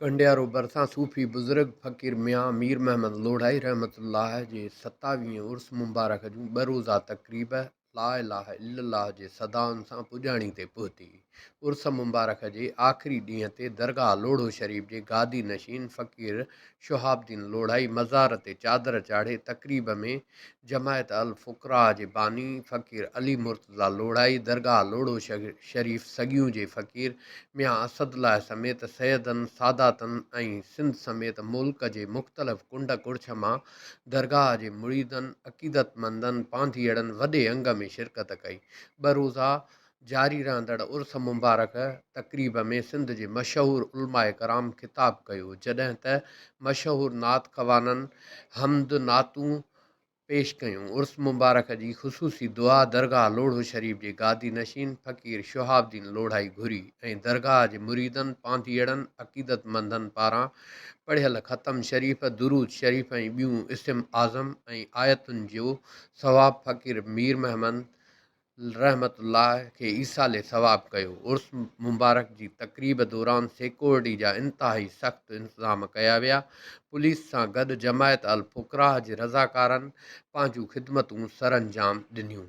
कंडियारो भरिसां सूफ़ी बुज़ुर्ग फ़क़ीर मियां मीर महमद लोढ़ाई रहमतुल्लाह जे 27वीं उर्स मुबारक जूं 2 रोज़ा तक़रीब ला इलाहा इल्लल्लाह जे सदाउनि सां पुॼाणी ते पहुती। उर्स मुबारक जे आख़िरी ॾींहं ते दरगाह लोढ़ो शरीफ़ जे गादी नशीन फ़क़ीर शहाबुद्दीन लोढ़ाई मज़ार ते चादर चाढ़े तक़रीब में जमायत अल फ़ुक़रा जे बानी फ़क़ीर अली मुर्तज़ा लोढ़ाई, दरगाह लोढ़ो शरीफ़ सॻियूं जे फ़क़ीर मियां असदुल्लाह समेत सैयदनि सादातनि ऐं सिंध समेत मुल्क जे मुख़्तलिफ़ कुंड कुड़िछ मां दरगाह जे मुरीदनि अक़ीदतमंदनि पांधीअड़नि वॾे अंग में शिरकत कई। 2 रोज़ा जारी रहंदड़ उर्स मुबारक तक़रीब में सिंध जे मशहूरु उलमाए कराम ख़िताब कयो, जॾहिं त मशहूरु नात ख़वाननि हमद नातूं पेश कयूं। उर्स मुबारक जी ख़ुसूसी दुआ दरगाह लोढ़ो शरीफ़ जे गादी नशीन फ़क़ीर शहाबुद्दीन लोढ़ाई घुरी ऐं दरगाह जे मुरीदनि पांधीअड़नि अक़ीदतमंदनि पारां पढ़ियल ख़तम शरीफ़, दुरूद शरीफ़ ऐं ॿियूं इस्म आज़म ऐं आयतुनि जो सवाबु फ़क़ीर मीर महमद रहमतुल्लाह खे ईसाले सवाब कयो। उर्स मुबारक जी तक़रीब दौरान सिक्योरिटी जा इंतिहाई सख़्तु इंतिज़ाम कया विया। पुलिस सां गॾु जमायत अल फ़ुक़रा जे रज़ाकारनि पंहिंजूं ख़िदमतूं सरअंजाम ॾिनियूं।